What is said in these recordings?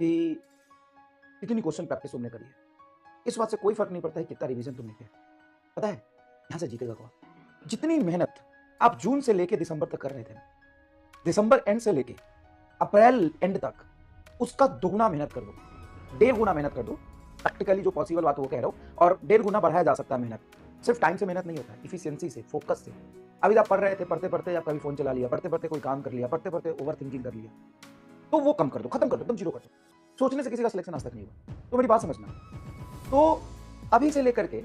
कि कितनी question practice तुमने करी है। इस बात से कोई फर्क नहीं पड़ता है कितना रिवीजन तुमने किया। पता है यहां से जीतेगा कौन। जितनी मेहनत आप जून से लेके दिसंबर तक कर रहे थे, दिसंबर एंड से लेके अप्रैल एंड तक, उसका दुगुना मेहनत कर दो, 1.5 गुना मेहनत कर दो। प्रैक्टिकली जो पॉसिबल बात वो कह रहा हूं, और 1.5 गुना बढ़ाया जा सकता है मेहनत। सिर्फ टाइम से मेहनत नहीं होता है, इफिशियंसी से, फोकस से। अभी आप पढ़ रहे थे, पढ़ते पढ़ते आप कभी फोन चला लिया, पढ़ते पढ़ते कोई काम कर लिया, पढ़ते पढ़ते ओवर थिंकिंग कर लिया, तो वो कम कर दो, खत्म कर दो, एकदम जीरो कर दो। सोचने से किसी का सिलेक्शन आज तक नहीं हुआ। तो मेरी बात समझना। तो अभी से लेकर के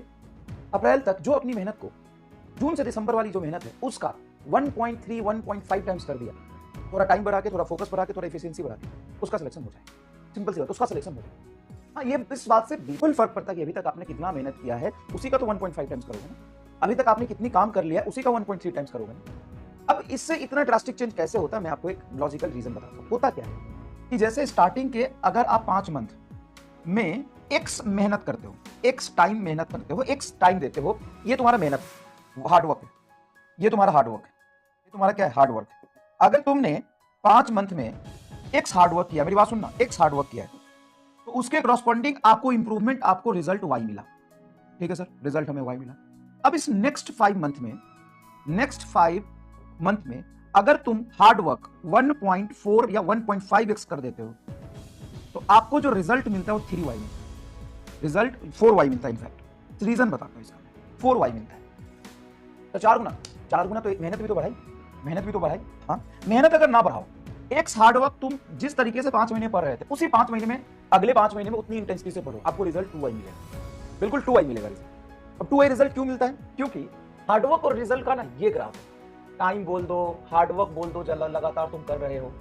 अप्रैल तक जो अपनी मेहनत को, जून से दिसंबर वाली जो मेहनत है उसका 1.3 1.5 टाइम्स कर दिया, थोड़ा टाइम बढ़ा के, थोड़ा फोकस बढ़ा के, थोड़ा एफिशिएंसी बढ़ा के, उसका सिलेक्शन हो जाए। सिंपल सी बात, उसका सिलेक्शन हो जाए। हाँ, ये इस बात से बिल्कुल फर्क पड़ता है कि अभी तक आपने कितना मेहनत किया है, उसी का तो 1.5 टाइम्स करोगे ना। अभी तक आपने कितनी काम कर लिया है, उसी का 1.3 टाइम्स करोगे ना। अब इससे इतना ड्रास्टिक चेंज कैसे होता है, मैं आपको एक लॉजिकल रीजन बताता हूँ। होता क्या है कि जैसे स्टार्टिंग के अगर आप 5 मंथ में एक्स मेहनत करते हो, एक्स टाइम मेहनत करते हो, एक्स टाइम देते हो, ये तुम्हारा मेहनत हार्डवर्क है, ये तुम्हारा हार्डवर्क है, ये तुम्हारा क्या है, हार्डवर्क है। अगर तुमने 5 मंथ में एक्स हार्डवर्क किया, मेरी बात सुनना, एक्स हार्डवर्क किया है, तो उसके करस्पॉन्डिंग आपको इंप्रूवमेंट, आपको रिजल्ट वाई मिला। ठीक है सर, रिजल्ट हमें वाई मिला। अब इस नेक्स्ट 5 मंथ में, नेक्स्ट 5 मंथ में अगर तुम हार्डवर्क 1.4 या 1.5x कर देते हो, तो आपको जो रिजल्ट मिलता है वो 3y मिलता है, रिजल्ट 4y मिलता है। इनफैक्ट रीजन बताता हूं इसका, 4y मिलता है। तो 4 गुना, 4 गुना तो मेहनत भी तो बढ़ाई, मेहनत भी तो बढ़ाई। हाँ, मेहनत अगर ना बढ़ाओ, एक्स हार्डवर्क तुम जिस तरीके से 5 महीने पढ़ रहे थे, उसी 5 महीने में, अगले 5 महीने में उतनी इंटेंसिटी से पढ़ो, आपको रिजल्ट 2y मिलेगा, बिल्कुल 2y मिलेगा रिजल्ट। अब 2y रिजल्ट क्यों मिलता है? क्योंकि हार्डवर्क और रिजल्ट का ना ये ग्राफ, टाइम बोल दो, हार्डवर्क बोल दो, जो लगातार तुम कर रहे हो,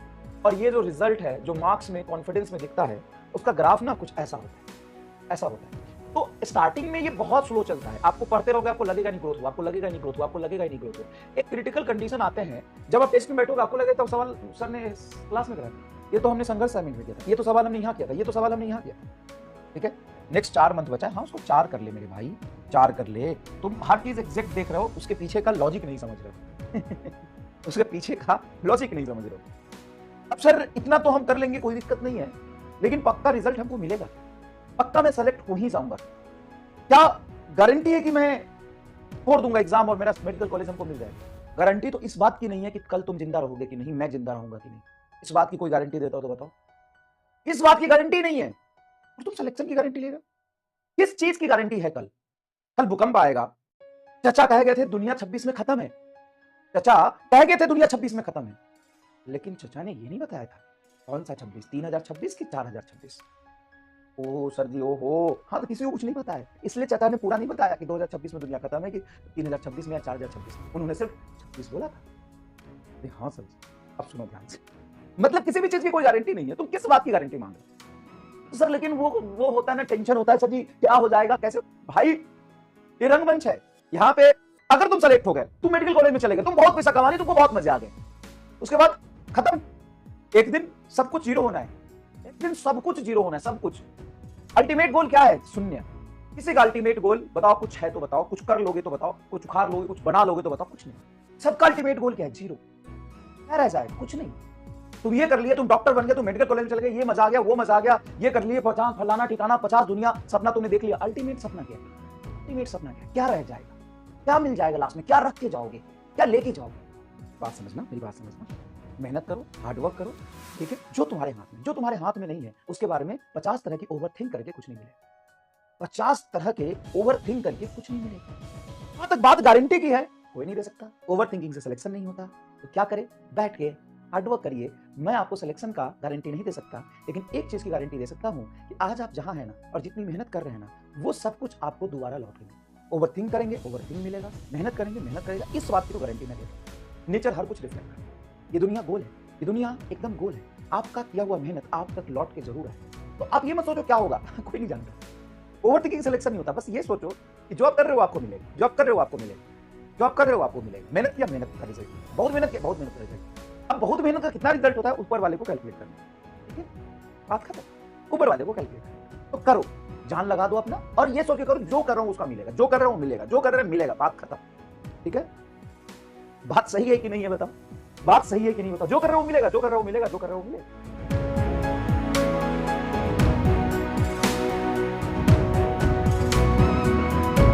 और ये जो रिजल्ट है, जो मार्क्स में, कॉन्फिडेंस में दिखता है, उसका ग्राफ ना कुछ ऐसा होता है, ऐसा होता है। तो स्टार्टिंग में ये बहुत स्लो चलता है, आपको पढ़ते रहोगे, आपको लगेगा नहीं ग्रोथ हुआ, आपको लगेगा नहीं ग्रोथ हुआ, आपको लगेगा नहीं ग्रोथ हुआ। एक क्रिटिकल कंडीशन आते हैं जब आप टेस्ट में बैठोगे, आपको लगेगा तब सवाल सर ने क्लास में कराया, ये तो हमने संघर्ष असाइनमेंट में किया था, ये तो सवाल हमने यहाँ किया था, ये तो सवाल हमने यहाँ किया था। ठीक है, नेक्स्ट 4 मंथ बचा है, हाँ उसको 4 कर ले मेरे भाई, 4 कर ले। तुम हर चीज एग्जैक्ट देख रहे हो, उसके पीछे का लॉजिक नहीं समझ रहे हो उसके पीछे का लॉजिक नहीं समझ रहे हो। अब सर इतना तो हम कर लेंगे, कोई दिक्कत नहीं है, लेकिन पक्का रिजल्ट हमको मिलेगा, पक्का मैं सेलेक्ट हो ही जाऊंगा। क्या गारंटी है कि मैं छोड़ दूंगा एग्जाम और मेरा मेडिकल कॉलेज हमको मिल जाएगा? गारंटी तो इस बात की नहीं है कि कल तुम जिंदा रहोगे कि नहीं, मैं जिंदा रहूंगा कि नहीं। इस बात की कोई गारंटी देता हो तो बताओ? इस बात की गारंटी नहीं है, और तुम सिलेक्शन की गारंटी ले रहे हो। किस चीज की गारंटी है? कल कल भूकंप आएगा, चाचा कह गए थे दुनिया 26 में खत्म है, चाचा कह गए थे दुनिया 26 में खत्म है, लेकिन चाचा ने ये नहीं बताया था कौन सा 26, 3026 की 4026। ओ सर जी, ओ हो, हाँ तो किसी को कुछ नहीं पता है, इसलिए चाचा ने पूरा नहीं बताया कि 2026 में दुनिया खत्म है कि 3026 में या 4026 में, उन्होंने सिर्फ 26 बोला था। हाँ सर जी, अब सुनो ध्यान से, मतलब किसी भी चीज की कोई गारंटी नहीं है, तुम किस बात की गारंटी मांग रहे हो? तो सर लेकिन वो होता है ना, टेंशन होता है सर जी, क्या हो जाएगा, कैसे? भाई ये रंगमंच है, यहाँ पे अगर तुम सेलेक्ट हो गए, तुम मेडिकल कॉलेज में चले गए, तुम बहुत पैसा कमा लिए, तुमको बहुत मजे आ गए, उसके बाद खत्म, एक दिन सब कुछ जीरो होना है, एक दिन सब कुछ जीरो होना है, सब कुछ। अल्टीमेट गोल क्या है? शून्य। किसी का अल्टीमेट गोल बताओ, कुछ है तो बताओ, कुछ कर लोगे तो बताओ, कुछ उखाड़ लोगे, कुछ बना लोगे तो बताओ, कुछ नहीं। सबका अल्टीमेट गोल क्या है? जीरो। क्या रह जाए? कुछ नहीं। तुम ये कर लिए, तुम डॉक्टर बन गए, तुम मेडिकल कॉलेज में चले गए, ये मजा आ गया, वो मजा आ गया, ये कर लिए, 50 फलाना ठिकाना, 50 दुनिया, सपना तुमने देख लिया। अल्टीमेट सपना क्या है? अल्टीमेट सपना क्या है? क्या रह जाएगा? क्या मिल जाएगा लास्ट में? क्या रख के जाओगे? क्या लेके जाओगे? बात समझना, मेरी बात समझना। मेहनत करो, हार्डवर्क करो, ठीक है? जो तुम्हारे हाथ में, जो तुम्हारे हाथ में नहीं है, उसके बारे में 50 तरह की ओवर थिंक करके कुछ नहीं मिलेगा। 50 तरह के ओवर थिंक करके कुछ नहीं मिलेगा। वहां तक बात गारंटी की है, कोई नहीं दे सकता। ओवर थिंकिंग से सिलेक्शन नहीं होता, तो क्या करे? बैठ के हार्डवर्क करिए। मैं आपको सिलेक्शन का गारंटी नहीं दे सकता, लेकिन एक चीज की गारंटी दे सकता हूं कि आज आप जहां हैं ना, और जितनी मेहनत कर रहे हैं ना, वो सब कुछ आपको दोबारा लौटेगा। ओवर थिंक करेंगे, ओवर थिंक मिलेगा, मेहनत करेंगे, मेहनत करेगा, इस बात की तो गारंटी मैं देता हूं। नेचर हर कुछ रिफ्लेक्ट करता है। ये दुनिया गोल है, ये दुनिया एकदम गोल है। आपका किया हुआ मेहनत आप तक लौट के जरूर है। तो आप ये मत सोचो क्या होगा कोई नहीं जानता। ओवर थिंकिंग सिलेक्शन नहीं होता। बस ये सोचो कि जो आप कर रहे हो आपको मिलेगा, जो आप कर रहे हो आपको मिलेगा, जो आप कर रहे हो आपको मिलेगा। मेहनत किया, मेहनत का रिजल्ट, बहुत मेहनत किया, बहुत मेहनत का रिजल्ट। अब बहुत मेहनत का कितना रिजल्ट होता है, ऊपर वाले को कैलकुलेट करना, ठीक है? बात खत्म। ऊपर वाले को कैलकुलेट करना, तो करो, जान लगा दो अपना, और ये सोच के करो जो कर रहा हूं उसका मिलेगा, जो कर रहा हूं मिलेगा, जो कर रहे हैं मिलेगा। बात खत्म, ठीक है? बात सही है कि नहीं है बताओ? बात सही है कि नहीं बताओ? जो कर रहे हो मिलेगा, जो कर रहे हो मिलेगा, जो कर रहे हो मिलेगा।